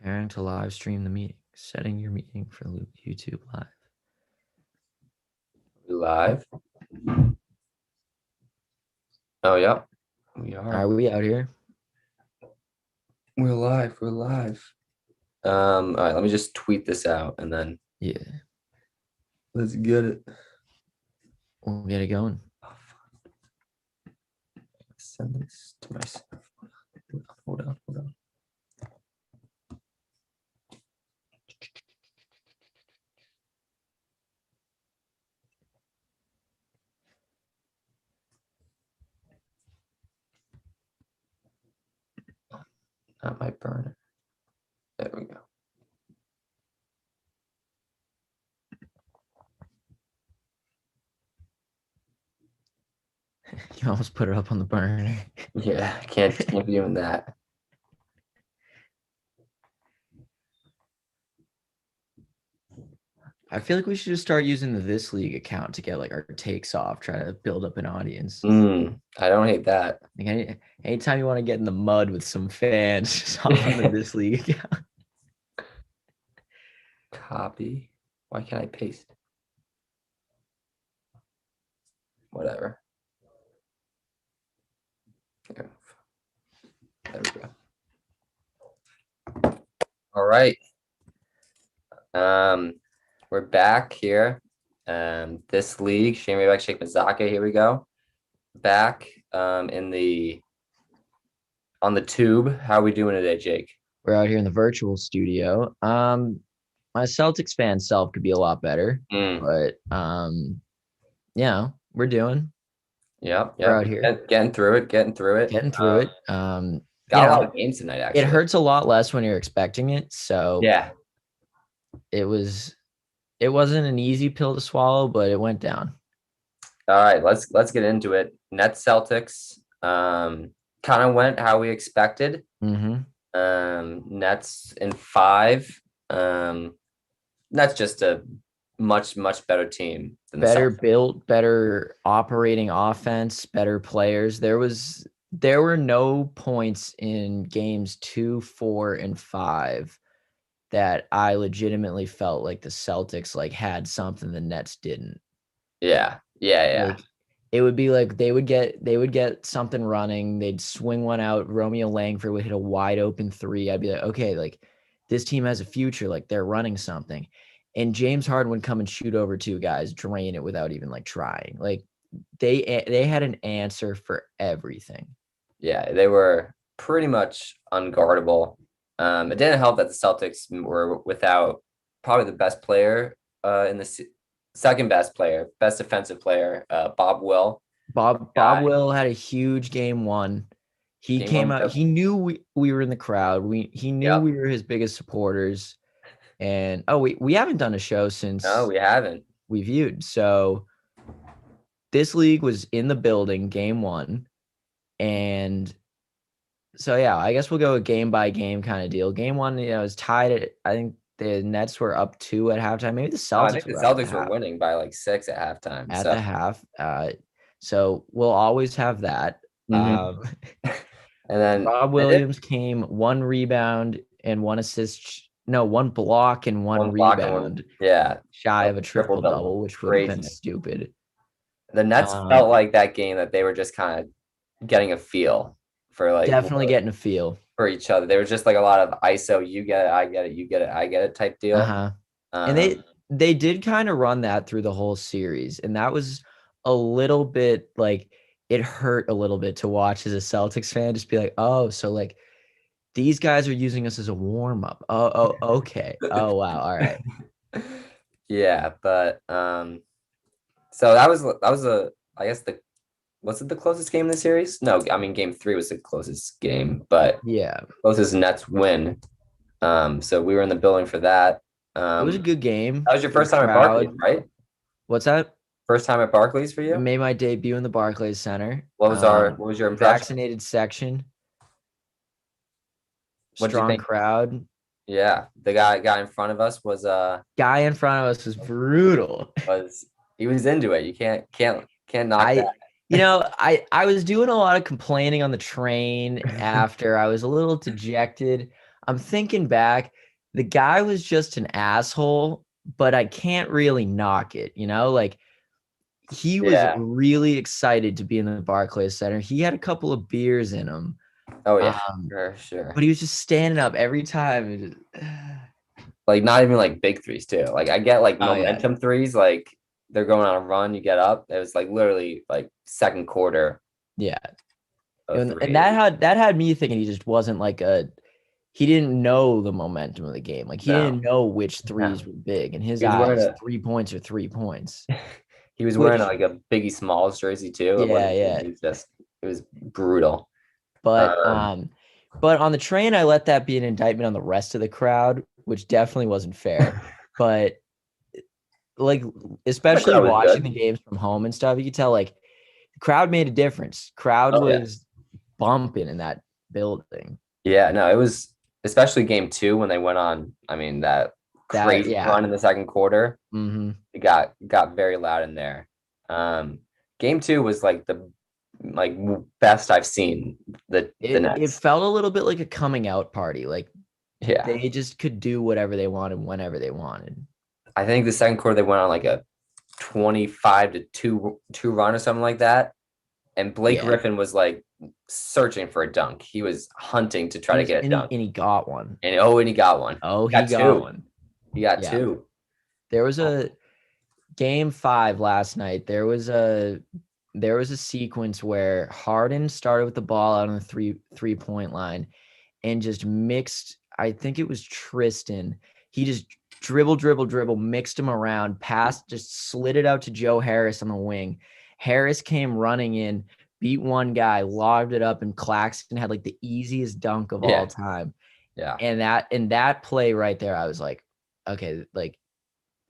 Preparing to live stream the meeting. Setting your meeting for YouTube Live. Live. Oh, yeah. We are. Are we out here? We're live. We're live. All right, let me just tweet this out and then Yeah. let's get it. We'll get it going. Send this to myself. Hold on. Not my burner. There we go. You almost put it up on the burner. Yeah, can't be doing that. I feel like we should just start using the This League account to get like our takes off, try to build up an audience. I don't hate that. Like anytime you want to get in the mud with some fans, just hop on the This League account. Copy. Why can't I paste? Whatever. There we go. All right. We're back here. This league, Shane Rayback, Sheikh Mazaka. Here we go. Back on the tube. How are we doing today, Jake? We're out here in the virtual studio. My Celtics fan self could be a lot better, but yeah, we're doing. Yep. We're out here getting through it. Getting through it. Got a lot of games tonight. Actually, it hurts a lot less when you're expecting it. So yeah, it wasn't an easy pill to swallow, but it went down. All right, let's get into it. Nets Celtics kind of went how we expected. Nets in 5. That's just a much better team. Better built, better operating offense, better players. There were no points in games 2, 4, and 5 that I legitimately felt like the Celtics like had something the Nets didn't. Yeah. Like, it would be like they would get something running. They'd swing one out. Romeo Langford would hit a wide open 3. I'd be like, okay, like this team has a future. Like they're running something. And James Harden would come and shoot over 2 guys, drain it without even like trying. Like they had an answer for everything. Yeah, they were pretty much unguardable. It didn't help that the Celtics were without probably the best player in the second best player, best defensive player, Bob Will. Bob Will had a huge game 1. He came out. He knew we were in the crowd. He knew we were his biggest supporters. And we haven't done a show since. No, we haven't. We viewed. So this league was in the building, game 1. And so, yeah, I guess we'll go a game by game kind of deal. Game 1, it was tied. I think the Nets were up 2 at halftime. Maybe the Celtics. I think the Celtics were winning by like 6 at halftime. At the half. So we'll always have that. And then Rob Williams came 1 rebound and 1 assist. No, 1 block and 1 rebound. Shy of a triple double, which would have been stupid. The Nets felt like that game that they were just kind of getting a feel for like definitely getting a feel for each other. There was just like a lot of ISO, you get it, I get it, you get it, I get it type deal. And they did kind of run that through the whole series, and that was a little bit like it hurt a little bit to watch as a Celtics fan. Just be like, oh, so like these guys are using us as a warm up. Oh, okay. Oh, wow. All right. Yeah, but so that was I guess was it the closest game in the series? No, I mean game 3 was the closest game, but yeah, closest Nets win. So we were in the building for that. It was a good game. That was your first time at Barclays, right? What's that? First time at Barclays for you? I made my debut in the Barclays Center. What was your impression? Vaccinated section. Strong crowd. Yeah, the guy in front of us was guy in front of us was brutal. He was into it. You can't knock that. You know, I was doing a lot of complaining on the train after. I was a little dejected. I'm thinking back, the guy was just an asshole, but I can't really knock it, like he was Yeah. really excited to be in the Barclays Center. He had a couple of beers in him. Oh yeah, Um, for sure. but he was just standing up every time. Like not even like big threes too. Like I get like Oh yeah. momentum threes, like they're going on a run, you get up. It was like literally like second quarter Yeah. of And three. that had me thinking he just wasn't he didn't know the momentum of the game. Like he No, didn't know which no. threes were big in his He was wearing eyes. a 3 points are 3 points. he was wearing Which like a Biggie Smalls jersey too. It yeah, wasn't yeah. he was just it was brutal. But Um um but on the train I let that be an indictment on the rest of the crowd, which definitely wasn't fair. But like the especially crowd was watching the good. games from home and stuff, you could tell like the crowd made a difference. Crowd Oh yeah. was bumping in that building. Yeah, no, it was especially game two when they went on, I mean, that That crazy yeah. run in the second quarter. hmm It got very loud in there. Um, game two was like the best I've seen the It Nets. felt a little bit like a coming out party. Like Yeah, they just could do whatever they wanted whenever they wanted. I think the second quarter they went on like a 25 to two run or something like that, and Blake Yeah. Griffin was like searching for a dunk. He was hunting to try He to was get a dunk, and he got one. and he got one. Oh, He he got got two. one. He got Yeah. two. There was a game 5 last night. There was a sequence where Harden started with the ball out on the three-point line and just mixed. I think it was Tristan. He just dribble, mixed him around, passed, just slid it out to Joe Harris on the wing. Harris came running in, beat one guy, lobbed it up, and Claxton had like the easiest dunk of all Yeah, time. yeah, And that play right there, I was like, okay, like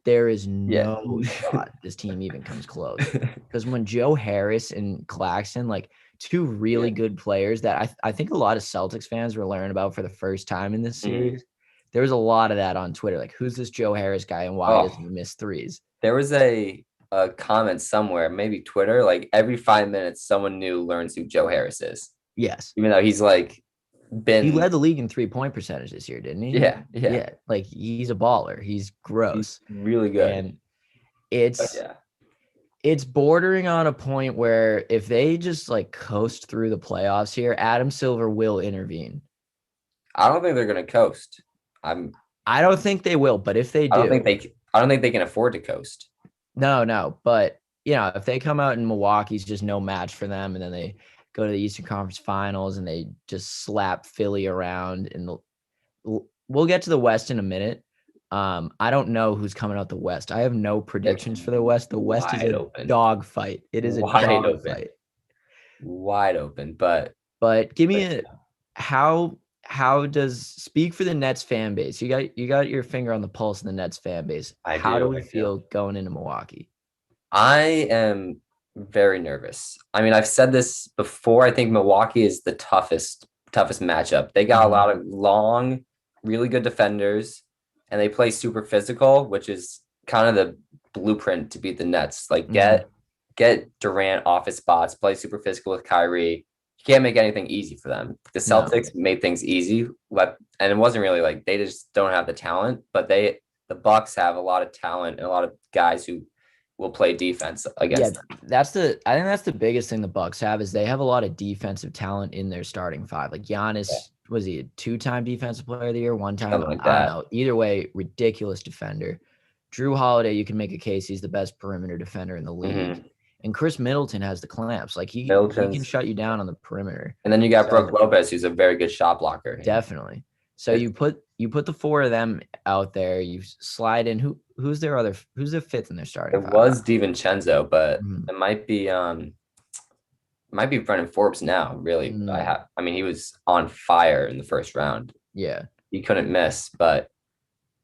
there is yeah. no shot this team even comes close. Because when Joe Harris and Claxton, like two Yeah. really good players that I think a lot of Celtics fans were learning about for the first time in this Mhm. series, there was a lot of that on Twitter. Like, who's this Joe Harris guy and why doesn't Oh, he miss threes? there was a comment somewhere, maybe Twitter, like every 5 minutes, someone new learns who Joe Harris is, Yes. even though he's like He been, led the league in 3-point percentage this year, didn't he? yeah, yeah, Yeah. Like he's a baller. He's he's gross. really good. And But it's yeah, it's bordering on a point where if they just like coast through the playoffs here, Adam Silver will intervene. I don't think they're gonna coast. I'm. I don't think they will, but if they I don't think do, they. I don't think they can afford to coast. no. But if they come out and Milwaukee's just no match for them, and then they go to the Eastern Conference Finals and they just slap Philly around, and we'll get to the West in a minute. I don't know who's coming out the West. I have no It's predictions for the West. The West is wide a open, dog fight. It is a wide dog open, fight. wide open. But give me But how does speak for the Nets fan base? You got your finger on the pulse of the Nets fan base. I How do do. we I do. feel going into Milwaukee? I am very nervous. I mean, I've said this before. I think Milwaukee is the toughest matchup. They got a Mhm. lot of long, really good defenders, and they play super physical, which is kind of the blueprint to beat the Nets. Like Mhm. get Durant off his spots, play super physical with Kyrie. You can't make anything easy for them. The No. Celtics made things easy, and it wasn't really like they just don't have the talent, but the Bucks have a lot of talent and a lot of guys who will play defense Yeah, against them. I think that's the biggest thing the Bucks have is they have a lot of defensive talent in their starting five. Like Yeah, Giannis, was he a two-time defensive player of the year? One time, something like I don't that. know. Either way, ridiculous defender. Drew Holiday, you can make a case he's the best perimeter defender in the league. Hmm. And Chris Middleton has the clamps. Like he can Middleton's, shut you down on the perimeter. and then you got Brooke So Lopez, who's a very good shot blocker. definitely. So It's, you put the four of them out there. You slide in who's the fifth in their starting it five? was DiVincenzo, but Mhm. it might be Brendan Forbes now. Really, Mm, I mean, he was on fire in the first round. yeah. He couldn't miss, but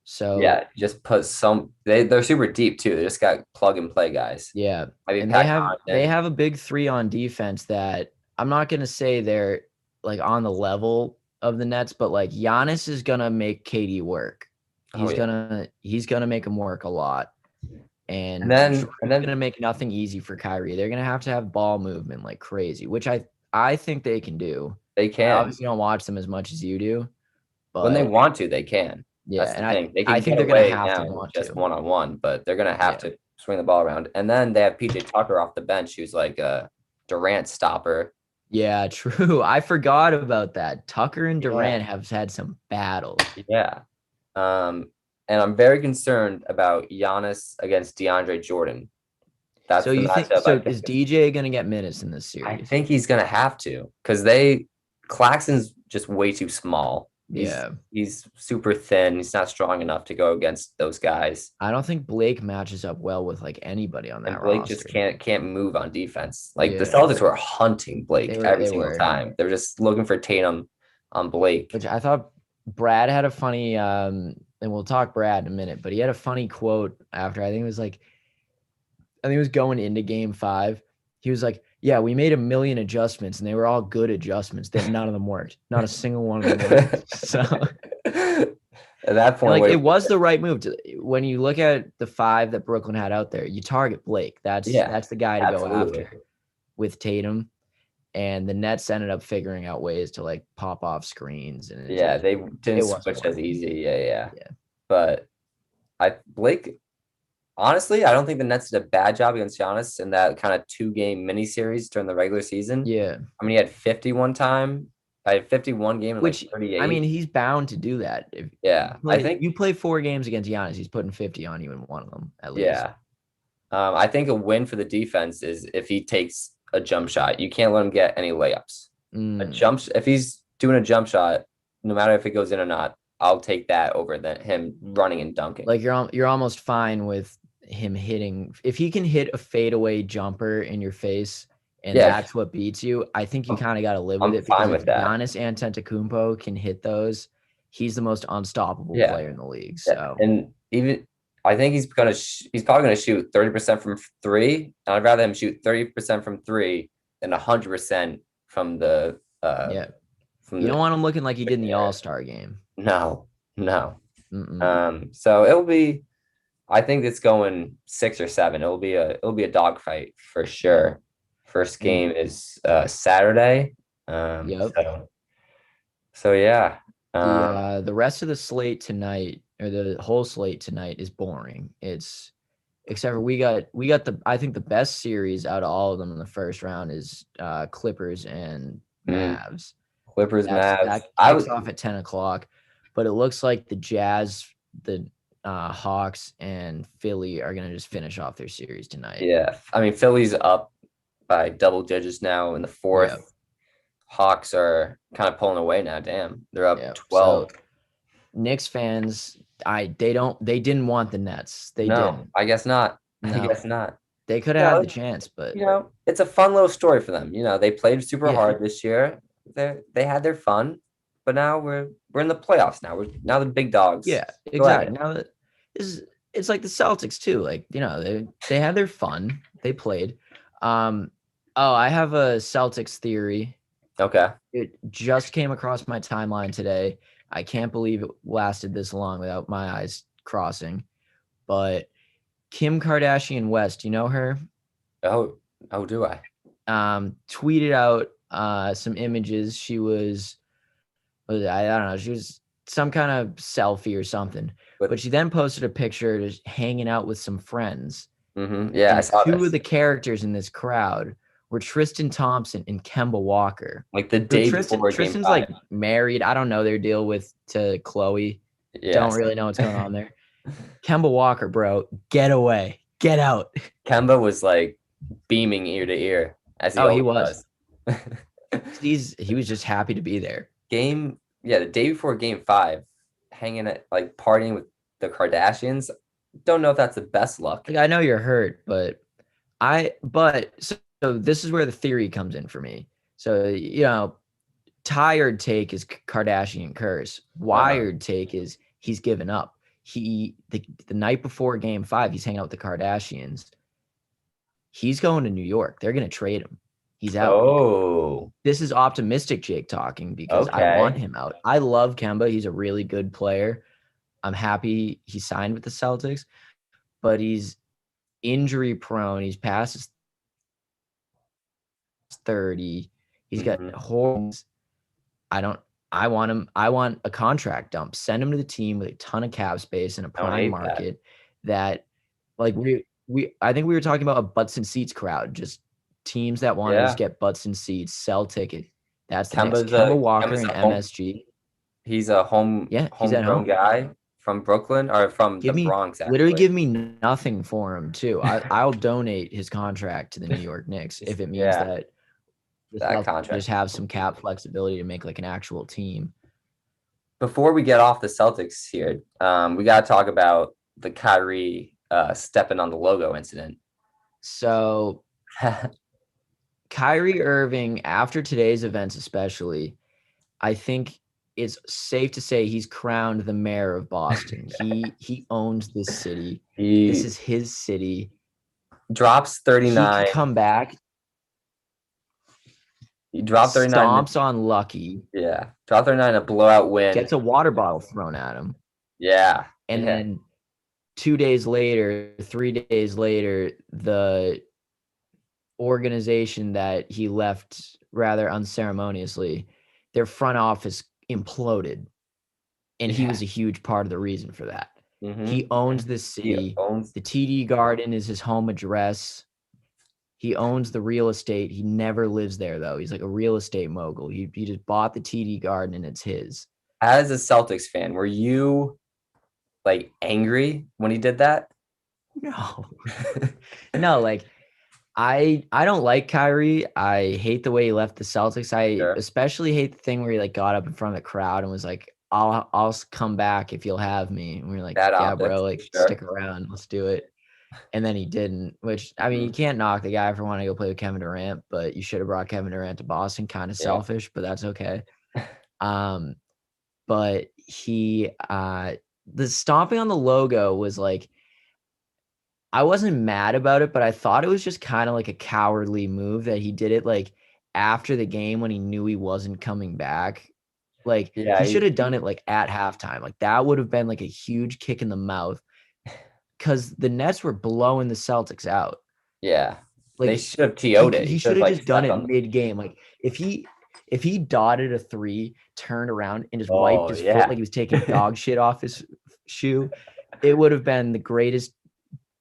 So yeah, just put some. They're super deep too. They just got plug and play guys. yeah, Maybe and Pat they Connaughton. have a big three on defense that I'm not gonna say they're like on the level of the Nets, but like Giannis is gonna make KD work. Oh yeah, He's gonna make him work a lot, and and then and Jordan's then gonna make nothing easy for Kyrie. They're gonna have ball movement like crazy, which I think they can do. they I can. obviously don't watch them as much as you do, When they but want to, they can. yeah, That's the and thing. They I can think get they're gonna away have to now with want just to. one-on-one, but they're gonna have Yeah. to swing the ball around. And then they have PJ Tucker off the bench, who's like a Durant stopper. Yeah, true. I forgot about that. Tucker and Yeah. Durant have had some battles. Yeah. Um, and I'm very concerned about Giannis against DeAndre Jordan. So That's the you think matchup I so think is DJ gonna get minutes in this I series? think he's gonna have to because Claxton's just way too small. He's Yeah. he's super thin. He's not strong enough to go against those guys. I don't think Blake matches up well with like anybody on And that Blake just roster. can't move on defense. Like the Yeah. Celtics were hunting Blake every They single were. time. They're just looking for Tatum on Blake. Which I thought Brad had a funny and we'll talk Brad in a minute, but he had a funny quote after I think it was like I think it was going into game 5. He was like, "Yeah, we made a million adjustments and they were all good adjustments. That none of them worked. Not a single one of them worked." So At that and point, like what it was the right move to when you look at the 5 that Brooklyn had out there, you target Blake. yeah, That's the guy to go absolutely. after with Tatum. And the Nets ended up figuring out ways to like pop off screens, and Yeah, they it didn't wasn't switch as working. easy. Yeah. Yeah. But Blake, honestly, I don't think the Nets did a bad job against Giannis in that kind of 2-game mini series during the regular season. Yeah. I mean, he had 51 time. I had 51 game and like Which 38. I mean, he's bound to do that. If Yeah, I think you play 4 games against Giannis, he's putting 50 on you in one of them at least. yeah. I think a win for the defense is if he takes a jump shot. You can't let him get any layups. If he's doing a jump shot, no matter if it goes in or not, I'll take that over than him running and dunking. Like you're almost fine with him hitting if he can hit a fadeaway jumper in your face and Yeah, that's what beats you. I think you kind of got to live with I'm it because fine if with that. Giannis Antetokounmpo can hit those, he's the most unstoppable Yeah. player in the league. Yeah. So And even I think he's probably gonna shoot 30% from 3. And I'd rather him shoot 30% from 3 than 100% from the yeah, you don't want him looking like he did in the All-Star game. No. Mm-mm. So it'll be. I think it's going 6 or 7. It'll be a dogfight for sure. First game is Saturday. Yep. So yeah. The rest of the slate tonight or the whole slate tonight is boring. It's except for we got the I think the best series out of all of them in the first round is Clippers and Mavs. Clippers, Mavs. That kicks off at 10:00, but it looks like the Jazz, the Hawks, and Philly are gonna just finish off their series tonight. Yeah, I mean Philly's up by double digits now in the 4th. Yep. Hawks are kind of pulling away now. Damn, they're up 12. So, Knicks fans, they didn't want the Nets. They didn't. I guess not. No. I guess not. They could have had the chance, but it's a fun little story for them. They played super hard this year. They had their fun, but now we're in the playoffs now. We're now the big dogs. Yeah, exactly. Now that it's like the Celtics too. Like, they had their fun. They played. I have a Celtics theory. Okay. It just came across my timeline today. I can't believe it lasted this long without my eyes crossing. But Kim Kardashian West, you know her? Oh, do I? Tweeted out some images. She was I don't know, she was some kind of selfie or something. But she then posted a picture just hanging out with some friends. Mm-hmm. Yeah, I saw two of the characters in this crowd were Tristan Thompson and Kemba Walker. Like the day before Tristan's like married. I don't know their deal to Chloe. Yes. Don't really know what's going on there. Kemba Walker, bro, get away. Get out. Kemba was like beaming ear to ear as he was. He was just happy to be there. The day before game 5, hanging at like partying with the Kardashians. Don't know if that's the best luck. Like, I know you're hurt, but so this is where the theory comes in for me. So, tired take is Kardashian curse. Wired take is he's given up. The night before game 5, he's hanging out with the Kardashians. He's going to New York. They're going to trade him. He's out. Oh. This is optimistic Jake talking because I want him out. I love Kemba. He's a really good player. I'm happy he signed with the Celtics, but he's injury prone. He's past his 30. He's got horns. I I want him. I want a contract dump. Send him to the team with a ton of cap space in a I don't prime hate that. market. That, like I think we were talking about a butts and seats crowd. Just teams that want to just Yeah. get butts and seats, sell tickets. That's the Knicks. Kemba's Kemba a Walker Kemba's and a home MSG. he's a Yeah, he's at homegrown home. guy from Brooklyn or from the Give me Bronx literally actually. give me nothing for him too. I'll donate his contract to the New York Knicks if it means Yeah, that the that Celtics contract. just have some cap flexibility to make like an actual team. Before we get off the Celtics here, we got to talk about the Kyrie stepping on the logo incident. So Kyrie Irving, after today's events especially, I think it's safe to say he's crowned the mayor of Boston. He owns this city. This He is his city. drops He can 39. come back, He dropped 39. stomps on Lucky, Yeah, dropped 39 in a blowout win. gets a water bottle thrown at him, Yeah, and yeah, then 2 days later, 3 days later, the organization that he left rather unceremoniously, their front office imploded. And he yeah. was a huge part of the reason for that. He Mm-hmm. owns this He city. owns. The TD Garden is his home address. He owns the real estate. He never lives there though. He's like a real estate mogul. He just bought the TD Garden and it's his. As a Celtics fan, were you like angry when he did that? No. No, like I don't like Kyrie. I hate the way he left the Celtics. I Sure. especially hate the thing where he like got up in front of the crowd and was like, I'll come back if you'll have me. And we are like, Bad yeah, optics. bro, like Sure. stick around. Let's do it. And then he didn't, which I mean, you can't knock the guy for wanting to go play with Kevin Durant, but you should have brought Kevin Durant to Boston. Kind of selfish, but that's okay. But the stomping on the logo was like, I wasn't mad about it, but I thought it was just kind of like a cowardly move that he did it like after the game when he knew he wasn't coming back. Like Yeah, he should have done it like at halftime. Like that would have been like a huge kick in the mouth because the Nets were blowing the Celtics out. yeah. They Like should have TO'd it. he should should have have like just done stepped it on. mid game. Like if he dotted a three, turned around and just wiped Oh his yeah. foot like he was taking dog shit off his shoe, it would have been the greatest.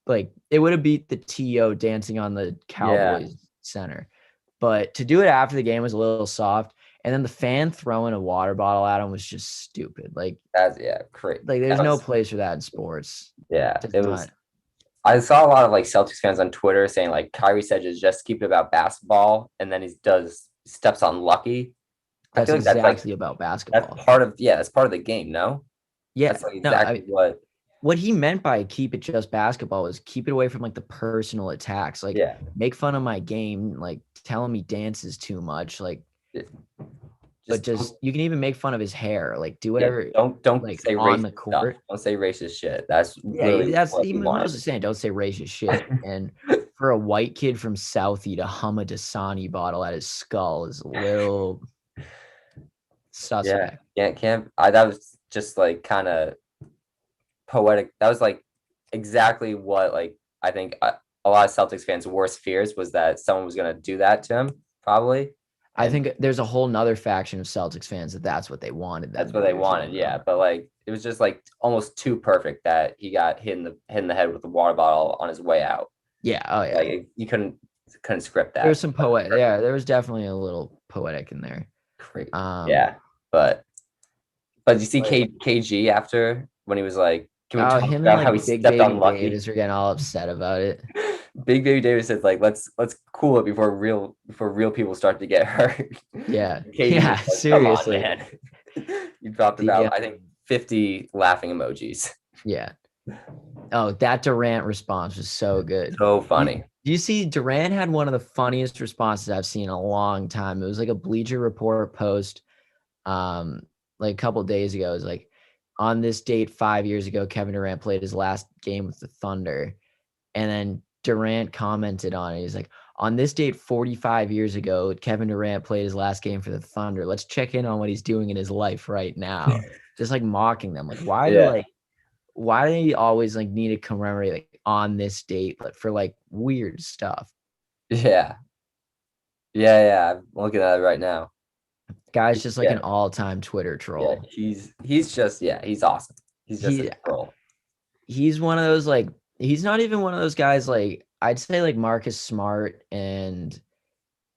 Like it would have beat the TO dancing on the Cowboys center. But to do it after the game was a little soft. And then the fan throwing a water bottle at him was just stupid. Like That's great. there's That no was, place for that in sports. yeah. Does It was. not. I saw a lot of like Celtics fans on Twitter saying like Kyrie said just keep it about basketball, and then he does steps on Lucky. I That's feel like exactly about that's basketball. that's part of the game. No, Yeah. that's like No, exactly what he meant by keep it just basketball was keep it away from like the personal attacks. Like yeah. make fun of my game, like telling me dances too much. Like but just you can even make fun of his hair. Like do whatever. Don't like say on racist the court. stuff. Don't say racist shit. That's Yeah, that's what even he when I wanted. was saying. Don't say racist shit. And for a white kid from Southie to hum a Dasani bottle at his skull is a little suspect. Yeah, can't. That was just like kind of poetic. That was like exactly what like I think a lot of Celtics fans' worst fears was that someone was gonna do that to him. Probably. I think there's a whole nother faction of Celtics fans that's what they wanted. That's what they wanted, yeah. But like it was just like almost too perfect that he got hit in the head with the water bottle on his way out. Yeah. Oh yeah. Like you couldn't script that. There was some poet. Yeah, there was definitely a little poetic in there. Great. Yeah, but you see But- KG after when he was like, can we talk him about and how he like Big stepped Baby on Lucky? Davis are getting all upset about it. Big Baby Davis said like let's cool it before real people start to get hurt. Yeah. KG Yeah. was like, Seriously. come on, man. You dropped about I think 50 laughing emojis. Yeah. Oh, that Durant response was so good. So funny. Do you see Durant had one of the funniest responses I've seen in a long time. It was like a Bleacher Report post like a couple of days ago. It was like on this date 5 years ago, Kevin Durant played his last game with the Thunder. And then Durant commented on it. He's like, on this date 45 years ago, Kevin Durant played his last game for the Thunder. Let's check in on what he's doing in his life right now. Just like mocking them. Like why do they always like need to commemorate like on this date, but for like weird stuff? Yeah. I'm looking at it right now. Guy's just like Yeah, an all-time Twitter yeah. troll. He's just he's awesome. He's just a He troll. he's one of those like he's not even one of those guys like I'd say like Marcus Smart and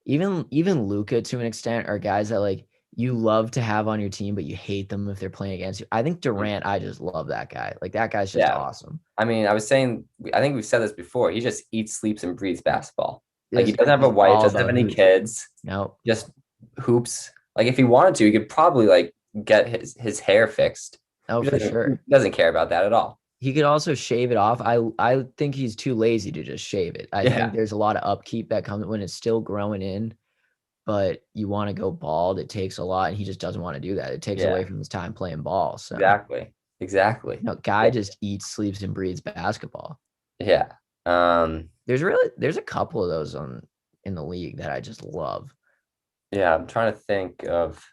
even Luca to an extent are guys that like you love to have on your team, but you hate them if they're playing against you. I think Mm. Durant, I just love that guy. Like that guy's just Yeah. awesome. I mean, I was saying, I think we've said this before. He just eats, sleeps, and breathes basketball. Like he doesn't have a He's wife, all doesn't have about any hoop. kids, No, just hoops. Like if he wanted to, he could probably like get his hair fixed. oh for sure. He doesn't care about that at all. He could also shave it off. I think he's too lazy to just shave it. I Yeah, think there's a lot of upkeep that comes when it's still growing in, but you want to go bald. It takes a lot, and he just doesn't want to do that. It takes yeah, away from his time playing ball. So, exactly. guy Yeah, just eats, sleeps, and breathes basketball. yeah. There's a couple of those in the league that I just love. Yeah. I'm trying to think of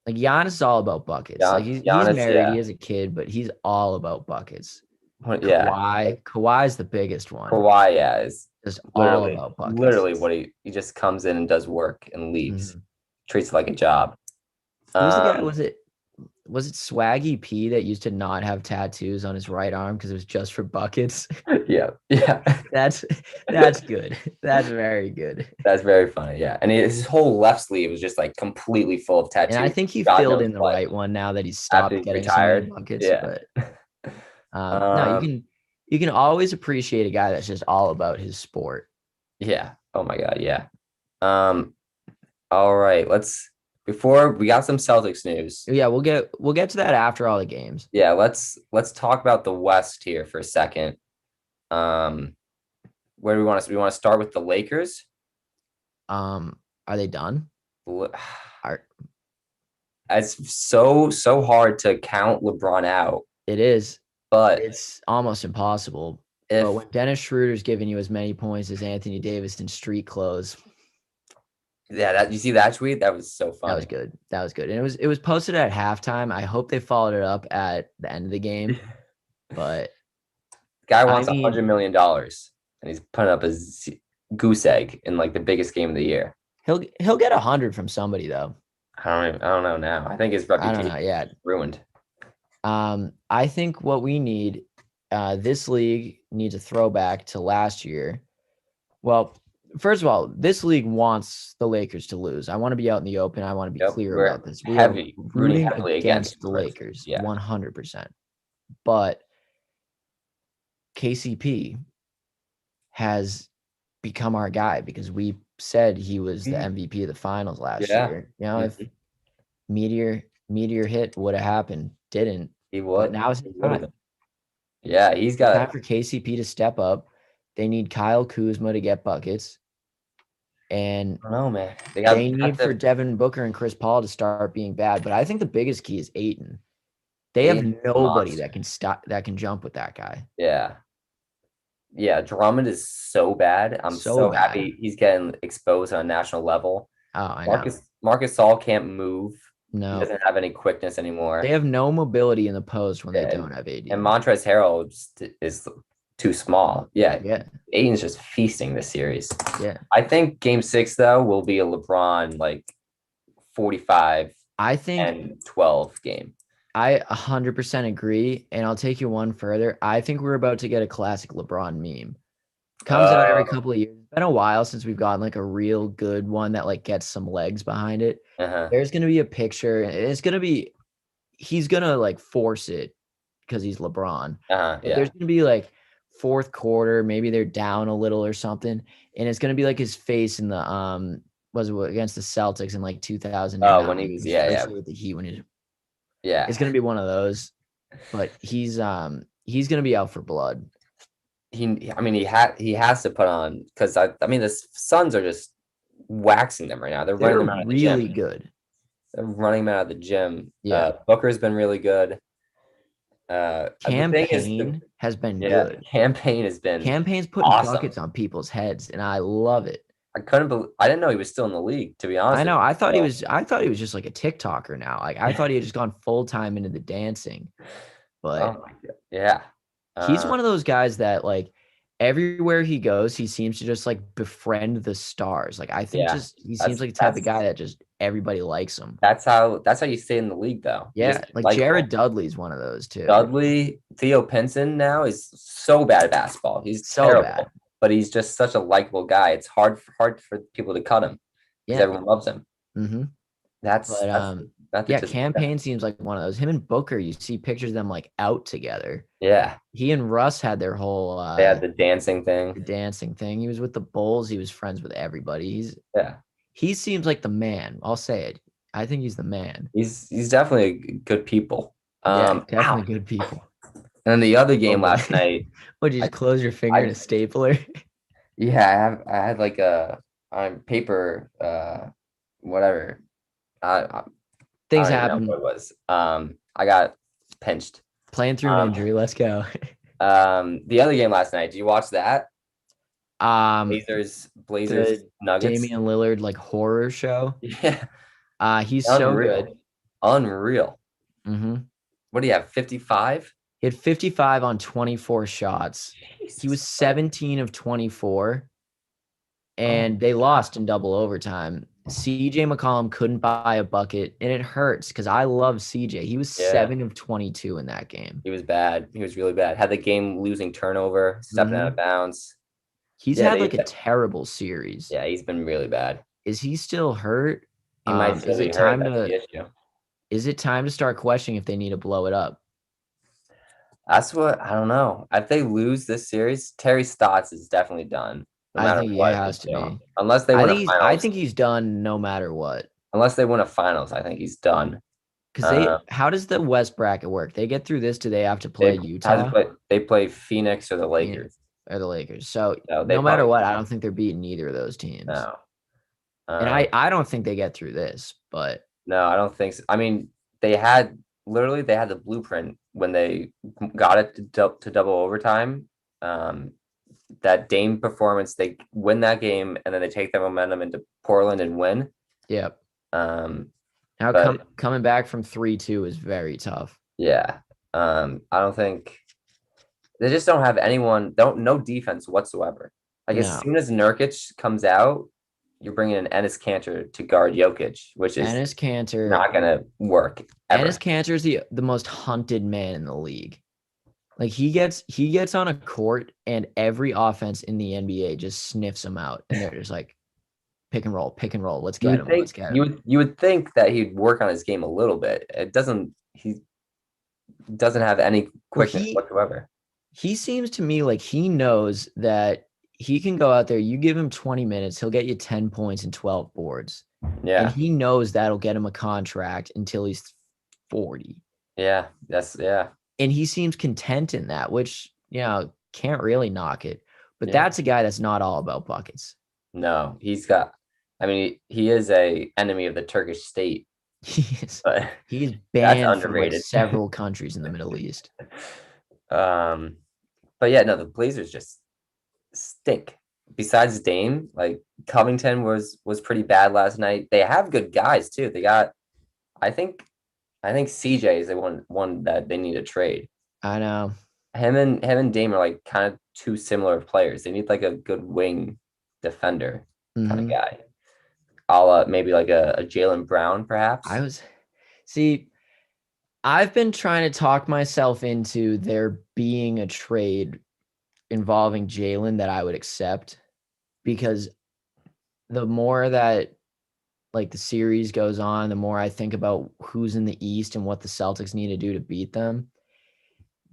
Like Giannis is all about buckets. Like he's Giannis. married, he has a kid, but he's all about buckets. Yeah, Kawhi's the biggest one. Kawhi. Yeah, is Just all literally about buckets. literally what he just comes in and does work and leaves, Mhm. treats it like a job. Who's the guy? Um, Was it Swaggy P that used to not have tattoos on his right arm because it was just for buckets? yeah, yeah. That's good. That's very good. That's very funny. Yeah, and his whole left sleeve was just like completely full of And I tattoos. think he God filled knows in the what. right one now that he's After stopped he's getting so many retired. buckets. Yeah. But no, Um. you can always appreciate a guy that's just all about his sport. Yeah. Oh my God. Yeah. Um. All right. Before we got some Celtics news. Yeah, we'll get to that after all the games. Yeah. Let's talk about the West here for a second. Um. Where do we want to? We want to start with the Lakers. Are they done? Le- Are It's so hard to count LeBron out, it is. but It's almost impossible. if But when Dennis Schroeder's giving you as many points as Anthony Davis in street clothes, yeah, that you see that tweet, that was so that was funny. good. That was good. And it was posted at halftime. I hope they followed it up at the end of the game. But Guy I wants mean, $100 million, and he's putting up a goose egg in like the biggest game of the year. he'll get 100 from somebody though. I don't know now. I think his I don't reputation know. Yeah. is ruined. I think what we need, this league needs a throwback to last year. Well, first of all, this league wants the Lakers to lose. I want to be out in the open. I want to be Yep, clear we're about this. We are rooting rooting heavily against against the Chris. Lakers, Yeah, 100%. But KCP has become our guy because we said he was the MVP of the finals last yeah, year. You know, if meteor hit would have happened, didn't. he But would. now is He his would have time. been. Yeah, he's It's time got. for KCP to step up. They need Kyle Kuzma to get buckets. And I don't know, man. they need for Devin Booker and Chris Paul to start being bad. But I think the biggest key is Ayton. They have Ayton's a nobody monster. that can jump with that guy. Yeah. Yeah, Drummond is so bad. I'm So so bad. happy he's getting exposed on a national level. Oh, I know. Marcus Saul can't move. He No, doesn't have any quickness anymore. they have no mobility in the post when they Yeah, don't have AD. And Montrezl Harrell is too small. Yeah, Yeah, Aiden's just feasting this series. yeah. I think Game 6 though will be a LeBron like 45 I think and 12 game. I 100% agree, and I'll take you one further. I think we're about to get a classic LeBron meme. Comes out every couple of years. It's been a while since we've gotten like a real good one that like gets some legs behind it. There's gonna be a picture, and he's gonna like force it because he's LeBron. But Yeah. there's gonna be like fourth quarter, maybe they're down a little or something, and it's gonna be like his face in the was it against the Celtics in like 2009. Oh, when he was with the Heat when he was. Yeah. It's gonna be one of those, but he's gonna be out for blood. He has to put on because I mean the Suns are just waxing them right now. They're running them out of the gym. Really good. They're running them out of the gym. Yeah. Booker's been really good. Campaign has been good. Campaign's putting awesome. buckets on people's heads, and I love it. I didn't know he was still in the league, to be honest. I know. I thought he was just like a TikToker now. Like I thought he had just gone full time into the dancing. But oh my God. Yeah. He's one of those guys that like everywhere he goes, he seems to just like befriend the stars. Like I think he seems like the type of guy that just everybody likes him. That's how you stay in the league, though. You Yeah, just like likable. Jared Dudley's one of those too. Dudley, Theo Pinson now is so bad at basketball. He's So bad. terrible, but he's just such a likable guy. It's hard for people to cut him because Yeah. everyone loves him. Mm-hmm. That's But method yeah, to campaign seems like one of those. Him and Booker, you see pictures of them like out together. yeah. He and Russ had their whole They had the dancing the thing. dancing thing. He was with the Bulls. He was friends with everybody. Yeah, He seems like the man. I'll say it. I think he's the man. he's definitely good people. Yeah, Ow. definitely good people. And then the other Oh game boy. last night, Would you I just close your finger in I a stapler? yeah, I had like a on paper whatever. I Things don't even know happen. what it was. I got pinched. Playing through an Um, injury. Let's go. the other game last night. Did you watch that? Um, Blazers the Nuggets. Damian Lillard like horror show. Yeah, He's so good. unreal, unreal. Mm-hmm. What do you have? 55. He had 55 on 24 shots. He was Jesus Christ. 17 of 24, and Oh, they lost in double overtime. CJ McCollum couldn't buy a bucket, and it hurts because I love CJ. He was yeah, 7 of 22 in that game. he was bad. He was really bad. Had the game losing turnover, stepping out Mhm. of bounds. He's Yeah, had like a terrible series. yeah, he's been really bad. Is he still hurt? He might still Is be it hurt. time That's the to issue. start questioning if they need to blow it up? That's what I don't know. If they lose this series, Terry Stotts is definitely done, no I matter think he what. has to be. Unless they win a I finals. think he's done no matter what. Unless they win a finals, I think he's done. Because how does the West bracket work? They get through this, do they have to play They Utah? they play Phoenix or the Yeah, Lakers. or the Lakers. So No, they no matter probably what, I don't think they're beating either of those teams. no. And I don't think they get through this, but No, I don't think so. I mean, they had the blueprint when they got it to double overtime. That Dame performance, they win that game and then they take their momentum into Portland and win. yeah. Now Coming back from 3-2 is very tough. Yeah. I don't think they just don't have anyone, no defense whatsoever. Like as soon as Nurkic comes out, you're bringing in Enes Kanter to guard Jokic, which is Enes Kanter not going to work ever. Enes Kanter is the most hunted man in the league. Like he gets on a court and every offense in the NBA just sniffs him out, and they're just like pick and roll. Let's get him. Let's get him. You would think that he'd work on his game a little bit. He doesn't have any quickness whatsoever. He seems to me like he knows that he can go out there. You give him 20 minutes, he'll get you 10 points and 12 boards. Yeah. And he knows that'll get him a contract until he's 40. Yeah. And he seems content in that, which, can't really knock it. But that's a guy that's not all about buckets. No, he is a enemy of the Turkish state. He's banned from like several countries in the Middle East. But yeah, no, the Blazers just stink. Besides Dame, like Covington was pretty bad last night. They have good guys too. They got, I think CJ is the one that they need to trade. I know. Him and Dame are like kind of two similar players. They need like a good wing defender kind of guy. Maybe like a Jaylen Brown, perhaps. I've been trying to talk myself into there being a trade involving Jaylen that I would accept, because the more that like the series goes on, the more I think about who's in the East and what the Celtics need to do to beat them.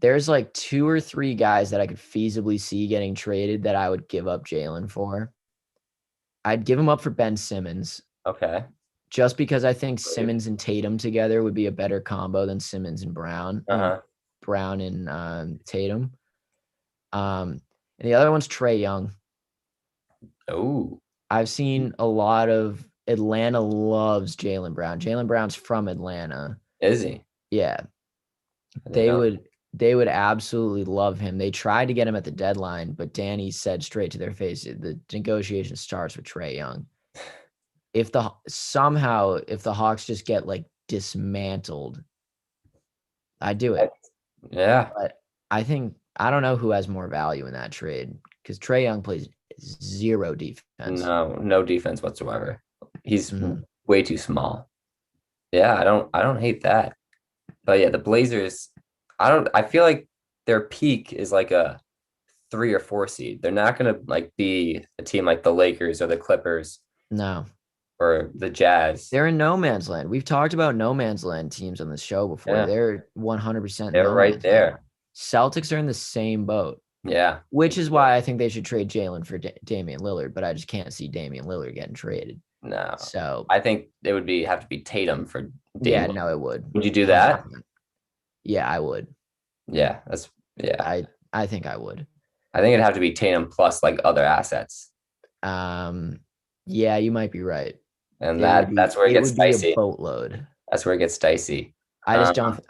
There's like 2 or 3 guys that I could feasibly see getting traded that I would give up Jaylen for. I'd give him up for Ben Simmons. Okay. Just because I think Simmons and Tatum together would be a better combo than Simmons and Brown. Brown and Tatum. And the other one's Trae Young. Oh. I've seen a lot of Atlanta loves Jaylen Brown. Jaylen Brown's from Atlanta. Is he? Yeah. They would absolutely love him. They tried to get him at the deadline, but Danny said straight to their face, the negotiation starts with Trae Young. If the Hawks just get like dismantled, I'd do it. Yeah. But I don't know who has more value in that trade, because Trae Young plays zero defense. No defense whatsoever. He's way too small. Yeah, I don't hate that. But yeah, the Blazers, I feel like their peak is like a 3 or 4 seed. They're not gonna like be a team like the Lakers or the Clippers No, or the Jazz. they're in no man's land. We've talked about no man's land teams on this show before. Yeah, They're 100% they're no right man's land. there. Celtics are in the same boat, Yeah, which is why I think they should trade Jalen for Damian Lillard, but I just can't see Damian Lillard getting traded. no. So, I think it would be have to be Tatum for yeah, Dame. no, it would. Would you do that? 100%. Yeah, I would. Yeah, that's yeah. I think I would. I think it'd have to be Tatum plus like other assets. Um, yeah, you might be right. And that's where it gets would be a dicey. boatload. That's where it gets dicey. I just don't.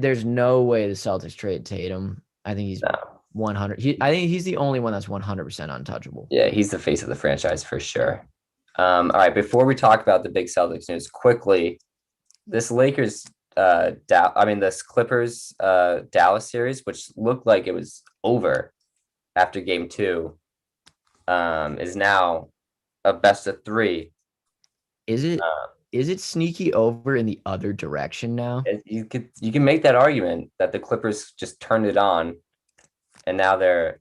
There's no way the Celtics trade Tatum. I think he's No. 100. I think he's the only one that's 100% untouchable. Yeah, he's the face of the franchise for sure. All right, before we talk about the big Celtics news, quickly, this Lakers, this Clippers, Dallas series, which looked like it was over after Game 2, is now a best of 3. Is it sneaky over in the other direction now? You can make that argument that the Clippers just turned it on, and now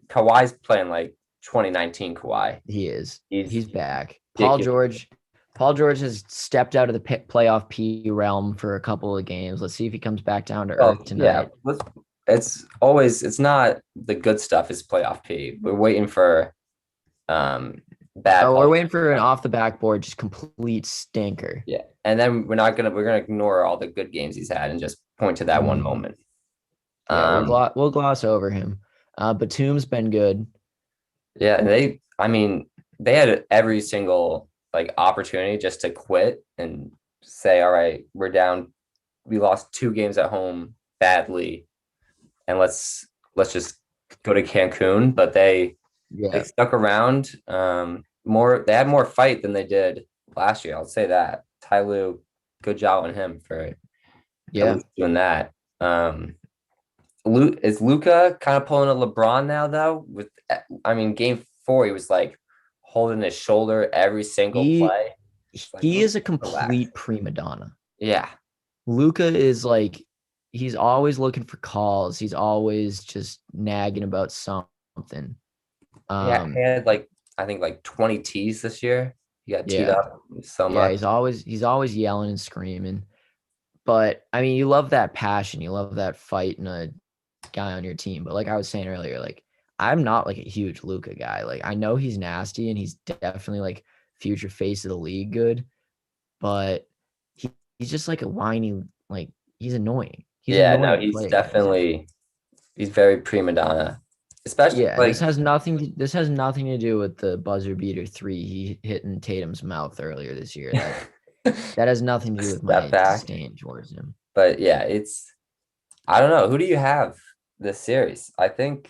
Kawhi's playing like 2019 Kawhi. He is. He's back. ridiculous. Paul George has stepped out of the playoff P realm for a couple of games. Let's see if he comes back down to earth tonight. Yeah, it's not the good stuff is playoff P. We're waiting for bad. Oh, we're waiting for an off the backboard, just complete stinker. Yeah, and then we're gonna ignore all the good games he's had and just point to that one moment. Yeah, we'll gloss over him. Batum's been good. Yeah, they had every single like opportunity just to quit and say, all right, we're down. We lost 2 games at home badly, and let's just go to Cancun. But they stuck around. They had more fight than they did last year. I'll say that. Ty Lue, good job on him for doing that. Is Luka kind of pulling a LeBron now though? Game 4 he was like holding his shoulder every single play. He is a complete prima donna. Yeah. Luka is like, he's always looking for calls. He's always just nagging about something. He had I think 20 T's this year. He got teed up so much. Yeah, he's always yelling and screaming. But I mean, you love that passion. You love that fight and a guy on your team. But like I was saying earlier, like I'm not like a huge Luka guy. Like I know he's nasty and he's definitely like future face of the league good, but he's just like a whiny, like he's annoying. He's very prima donna. Especially this has nothing to do with the buzzer beater 3 he hit in Tatum's mouth earlier this year. That has nothing to do with my disdain towards him. But yeah, I don't know. Who do you have this series? I think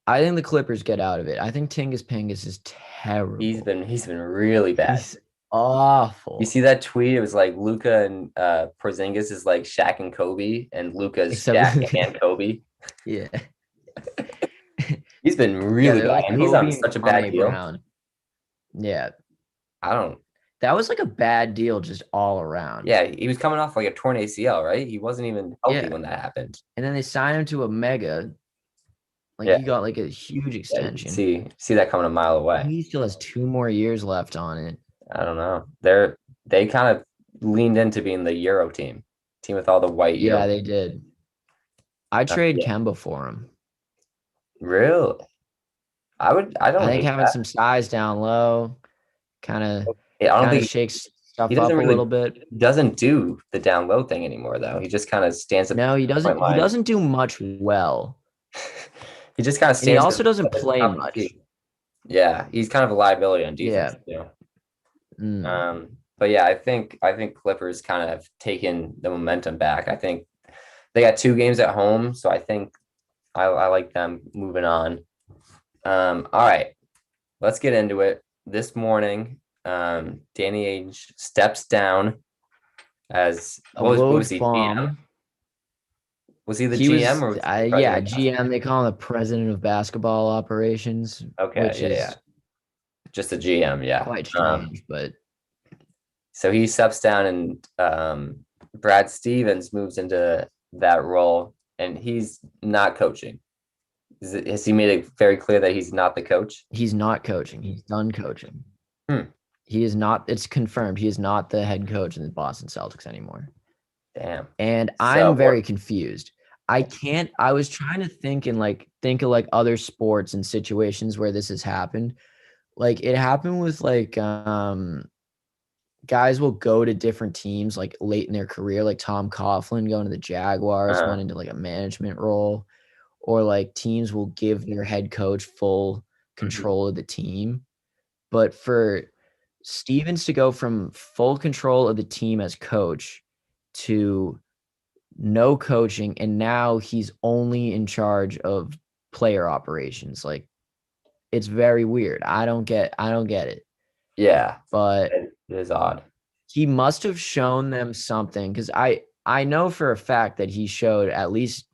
the Clippers get out of it. I think Tingus Pingus is terrible. He's been really bad. He's awful. You see that tweet? It was like Luka and Porzingis is like Shaq and Kobe, and Luka's Shaq and Kobe. Yeah. He's been really bad. And he's on such a bad deal. Brown. Yeah. That was like a bad deal just all around. Yeah, he was coming off like a torn ACL, right? He wasn't even healthy when that happened. And then they signed him to a mega. He got like a huge extension. See that coming a mile away. He still has 2 more years left on it. I don't know. They kind of leaned into being the Euro team with all the white. Yeah, they did. I trade Kemba for him. Really? I think having some size down low kind of shakes stuff up a little bit. He doesn't do the down low thing anymore, though. He just kind of stands up. No, he doesn't. He doesn't do much well. He just kind of stands. And he also doesn't play much. Yeah, he's kind of a liability on defense. Yeah. But yeah, I think Clippers kind of have taken the momentum back. I think they got 2 games at home, so I think I like them moving on. All right, let's get into it. This morning, Danny Ainge steps down as what was he? GM? Was he the GM or GM? They call him the president of basketball operations. Okay, just a GM. Yeah, quite strange, but So he steps down, and Brad Stevens moves into that role, and he's not coaching. Has he made it very clear that he's not the coach? He's not coaching. He's done coaching. Hmm. He is not. It's confirmed. He is not the head coach in the Boston Celtics anymore. Damn. And So I'm very confused. I can't. I was trying to think and think of like other sports and situations where this has happened. Like it happened with guys will go to different teams like late in their career, like Tom Coughlin going to the Jaguars, uh, went into like a management role, or like teams will give their head coach full mhm. control of the team. But for Stevens to go from full control of the team as coach to no coaching, and now he's only in charge of player operations. Like it's very weird. I don't get it. Yeah, But it is odd. he must have shown them something because I know for a fact that he showed at least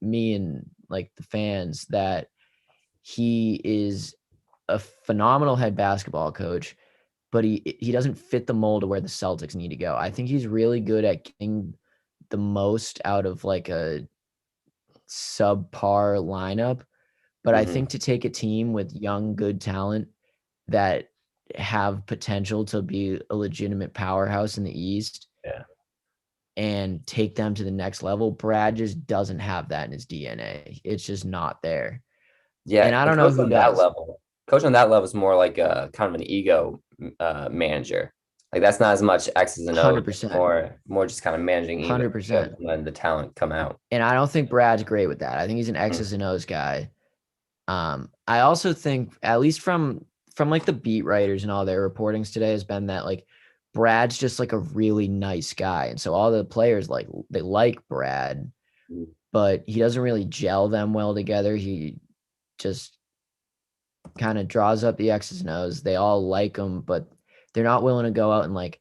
me and like the fans that he is a phenomenal head basketball coach, but he doesn't fit the mold of where the Celtics need to go. I think he's really good at getting the most out of like a subpar lineup, but I Hmm. think to take a team with young good talent that have potential to be a legitimate powerhouse in the East Yeah, and take them to the next level, Brad just doesn't have that in his DNA. It's just not there. yeah. And I And don't know who does. coach on that level is more like a kind of an ego manager. Like that's not as much X's and O's, 100%. more just kind of managing ego, 100%. and letting the talent come out. And I don't think Brad's great with that. I think he's an Mm. X's and O's guy. I also think, at least from like the beat writers and all their reportings today, has been that like Brad's just like a really nice guy, and so all the players they like Brad, but he doesn't really gel them well together. He just kind of draws up the X's and O's. They all like him, but they're not willing to go out and like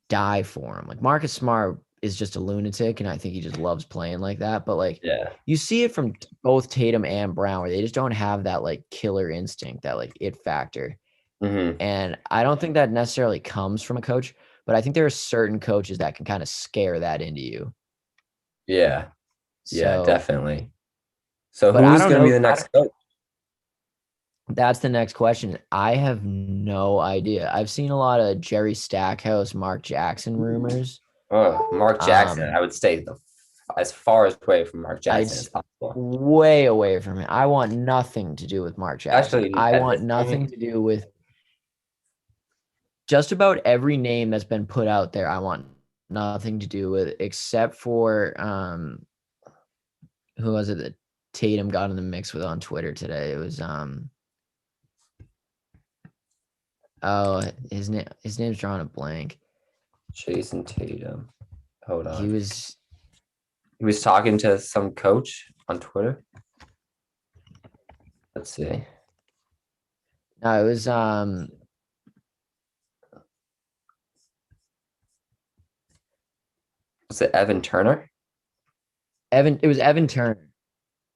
die for him. Like Marcus Smart is just a lunatic, and I think he just loves playing like that. But like Yeah. you see it from both Tatum and Brown, where they just don't have that like killer instinct, that like it factor. Hmm. And I don't think that necessarily comes from a coach, but I think there are certain coaches that can kind of scare that into you. Yeah. Yeah, So, definitely. So but I who's don't going to be know. the next coach? That's the next question. I have no idea. I've seen a lot of Jerry Stackhouse, Mark Jackson rumors. Oh, Mark Jackson. Um, I would stay as far away from Mark I'd Jackson as possible. way away from it. I want nothing to do with Mark Jackson. Especially I at want this nothing point. to do with just about every name that's been put out there. I want nothing to do with, except for who was it that Tatum got in the mix with on Twitter today? It was oh, his name's drawing a blank. Jason Tatum. Hold He on. was He was talking to some coach on Twitter. Let's see. no, it was Was it Evan Turner? It was Evan Turner.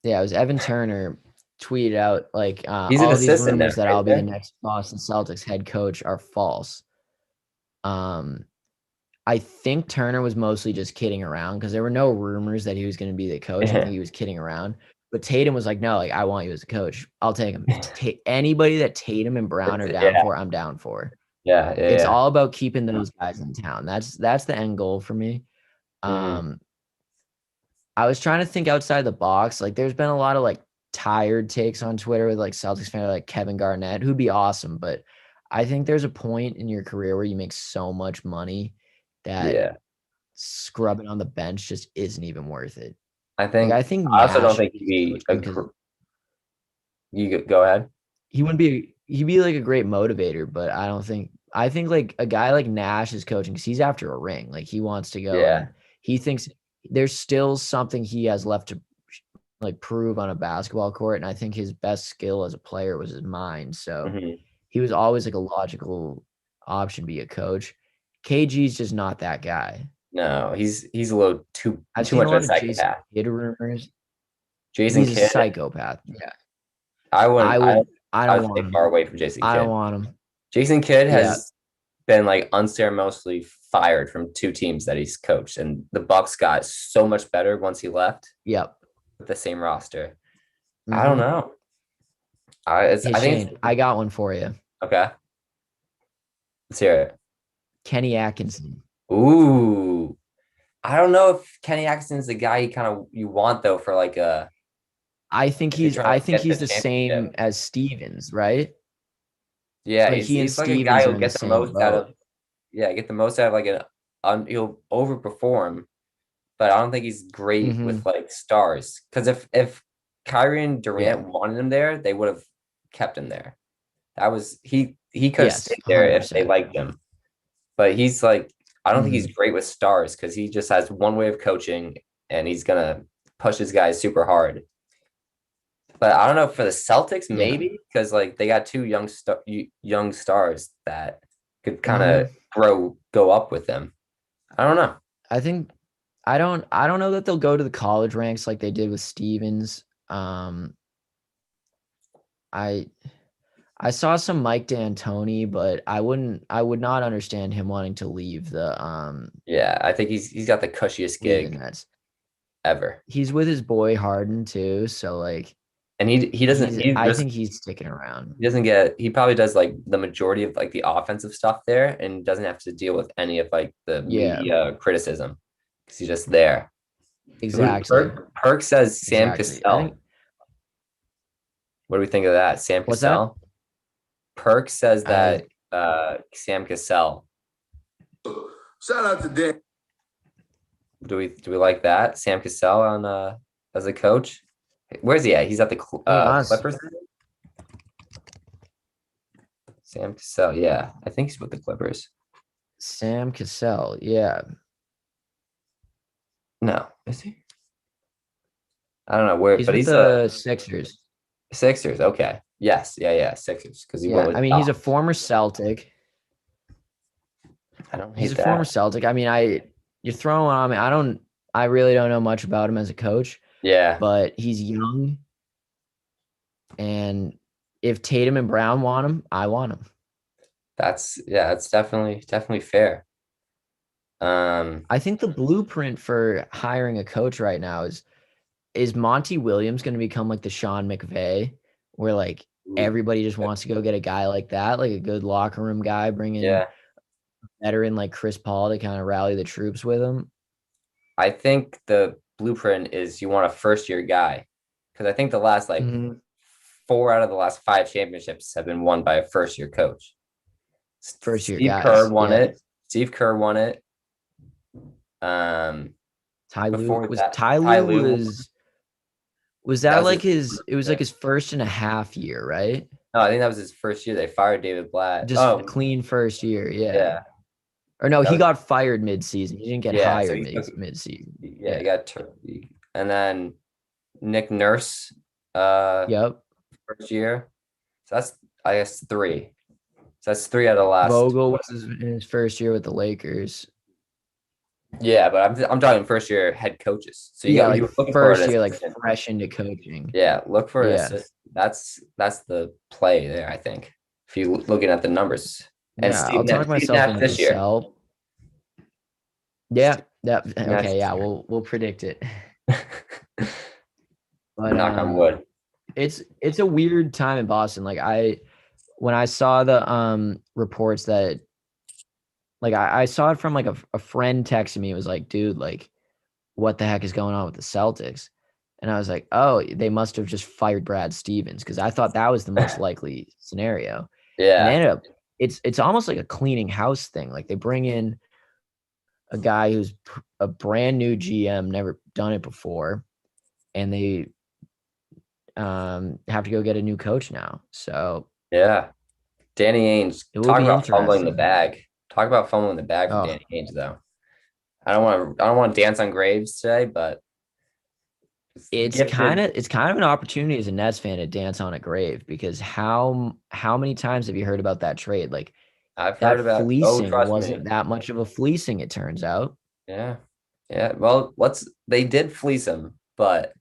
Yeah, it was Evan Turner tweeted out like He's an all these assistant now, rumors that right I'll be the there. next Boston Celtics head coach are false. Um, I think Turner was mostly just kidding around because there were no rumors that he was going to be the coach. I think he was kidding around. But Tatum was like, "No, like I want you as a coach. I'll take him. Anybody that Tatum and Brown are down Yeah, for, I'm down for." yeah, yeah, It's yeah. all about keeping those guys in town. That's the end goal for me. Hmm. Um, I was trying to think outside the box. Like, there's been a lot of like tired takes on Twitter with like Celtics fan like Kevin Garnett, who'd be awesome. But I think there's a point in your career where you make so much money that Yeah. scrubbing on the bench just isn't even worth it. I Like, I think think I also don't Nash think would he'd be be coaching because go ahead. he wouldn't be. He'd be like a great motivator, but I don't think. I think like a guy like Nash is coaching because he's after a ring. Like he wants to go Yeah. and he thinks there's still something he has left to like prove on a basketball court. And I think his best skill as a player was his mind. So Hmm. he was always like a logical option to be a coach. KG's just not that guy. No, he's a little I've too seen a much of a lot of Jason psychopath. Kidd rumors. Jason He's a Kidd, psychopath. Yeah. I I wouldn't. would I I don't would want stay him. far away from Jason I don't Kidd. want him. Jason Kidd Yeah. been like unceremoniously fired from two teams that he's coached, and the Bucks got so much better once he left Yep. with the same roster. I don't Hmm. know. Hey I think Shane, I got one for you. okay. Let's hear it. Kenny Atkinson. Ooh, I don't know if Kenny Atkinson's the guy you kind of you want though for like a if you're trying I to think get the he's the championship. same as Stevens, right? Yeah, Like he and he's like a guy Stevens are who'll in the get the same most out boat. of get the most out of like he'll overperform, but I don't think he's great Hmm. with like stars. Because if Kyrie and Yeah. Durant wanted him there, they would have kept him there. That was he could have Yes, stayed there if they 100%. liked him. But he's like I don't think Hmm. he's great with stars because he just has one way of coaching and he's gonna push his guys super hard. But I don't know for the Celtics, Yeah. maybe because like they got two young stars that could kind of Hmm. go up with them. I don't know. I think I don't know that they'll go to the college ranks like they did with Stevens. I I saw some Mike D'Antoni, but I would not understand him wanting to Yeah, I think he's got the cushiest leave the gig Nets. ever, He's with his boy Harden too, so like and he doesn't I think he's sticking around. he doesn't get he probably does like the majority of like the offensive stuff there and doesn't have to deal with any of like the Yeah, media criticism because he's just there. exactly. Perk says Sam Exactly. I Cassell. think What do we think of that? Sam what's that? Cassell. Perk says I that Sam Cassell. Shout out to Dan. Do we like that? Sam Cassell on as a coach? Where's he at? He's at the I mean honest Clippers. Sam Cassell, yeah. I think he's with the Clippers. Sam Cassell, yeah. No, is he? I don't know where, He's but with he's a the Sixers. Sixers. Okay. Yes. Yeah. Sixers. Because he went Yeah, with I mean he's a Doc. former Celtic. I don't He's hate a former that. Celtic. I mean, you're throwing on me. I really don't know much about him as a coach, Yeah. but he's young, and if Tatum and Brown want him, I want him. That's definitely fair. I think the blueprint for hiring a coach right now is Monty Williams going to become like the Sean McVay, where like everybody just wants to go get a guy like that, like a good locker room guy, bring in yeah. veteran like Chris Paul to kind of rally the troops with him. I think the blueprint is you want a first year guy. Because I think the last like Hmm. 4 out of the last 5 championships have been won by a first year coach. First year Steve Kerr guys, won yeah. it. Steve Kerr won it. Um, before that, Ty Ty Lue Lue. was That that was his like his it first was like year. his first and a half year, right? No, I think that was his first year. They fired David Blatt. Just Oh, clean first year, yeah. yeah. Or no, That he was got fired mid-season. He didn't get yeah. So hired he took mid-season. yeah, he Yeah. got and then Nick Nurse, Yep. first year. So that's I guess three. So that's three out of the last. Vogel was in his first year with the Lakers. Yeah, but I'm talking first year head coaches. So Yeah, you like were looking for an first year, like assistant. fresh into coaching. Yeah, look for an Yeah. assistant. That's the play there, I think. If you looking at the numbers. And Yeah. I'll talk Steve myself Nash into this year. Cassell. Yeah. Yeah. Nash Okay. this Yeah. year. We'll predict it. But Knock on wood. it's a weird time in Boston. Like when I saw the reports that like I saw it from like a friend texting me. It was like, dude, like what the heck is going on with the Celtics? And I was like, oh, they must have just fired Brad Stevens because I thought that was the most likely scenario. And they Yeah. ended up it's almost like a cleaning house thing. Like they bring in a guy who's a brand new GM, never done it before, and they have to go get a new coach now. So Yeah. Danny Ainge. it will Talk be about fumbling the interesting. bag. Talk about fumbling the bag for Oh, Danny Ainge though. I don't want to dance on graves today, but gifted. it's kind of an opportunity as a Nets fan to dance on a grave because how many times have you heard about that trade? Like I've heard that about fleecing trust me. wasn't that much of a fleecing, it turns out. Yeah. Yeah. Well, they did fleece him, but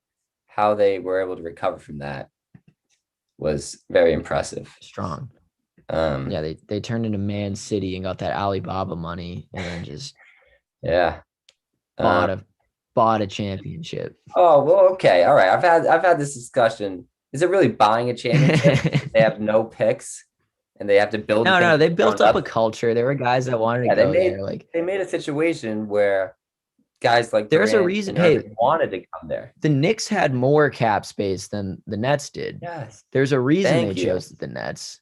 how they were able to recover from that was very impressive. Strong. Yeah, they turned into Man City and got that Alibaba money and then just yeah. bought a championship. Oh, well, okay. All right. I've had this discussion. Is it really buying a championship? They have no picks and they have to build No, things no, they from the built ground up a up. culture. There were guys that wanted to Yeah, go there. Like they made a situation where guys like there's a Durant reason. and Hey, Irving wanted to come there. the Knicks had more cap space than the Nets did. Yes. There's a reason they Thank you. chose the Nets.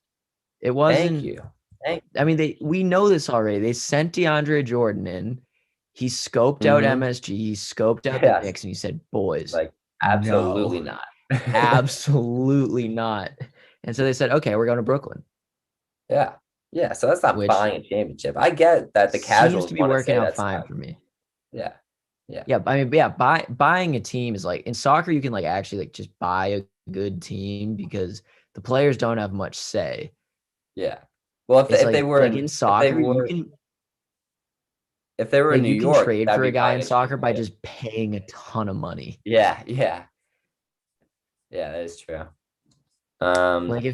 It Thank wasn't. you. Thank you. I mean, we know this already. They sent DeAndre Jordan in. He scoped out Mhm. MSG. He scoped out the Yes. Knicks, and he said, "Boys, Like, absolutely no, not. absolutely not." And so they said, "Okay, we're going to Brooklyn." Yeah. Yeah. So that's not Which buying a championship. I get that the seems casuals to be want to working say out that's fine not. for me. Yeah. Yeah. Yeah, I mean, yeah, buying a team is like in soccer, you can like actually like just buy a good team because the players don't have much say. Yeah. Well, It's if they like were in in, if they soccer, were if they were in New you can York, trade that'd for a be guy buying in a soccer by championship. just paying a ton of money. Yeah. Yeah. Yeah. That is true. Um. Like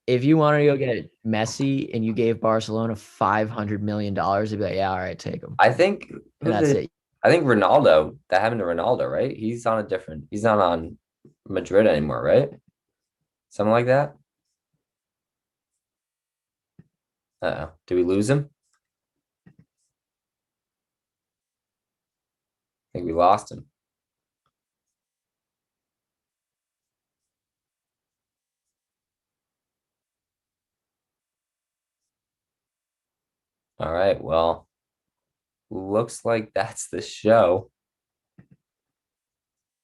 if you wanted to go get Messi and you gave Barcelona $500 million, they'd be like, yeah, all right, take him, I think and that's it. I think Ronaldo. That happened to Ronaldo, right? He's not on Madrid anymore, right? Something like that. Uh-oh. Did we lose him? I think we lost him. All right. Well, looks like that's the show.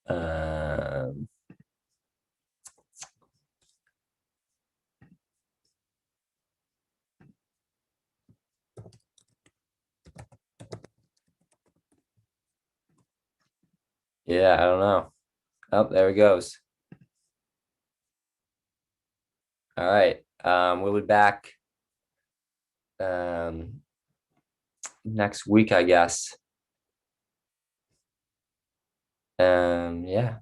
Um, yeah, I don't know. Oh, there he goes. All right. We'll be back next week, I guess. Yeah.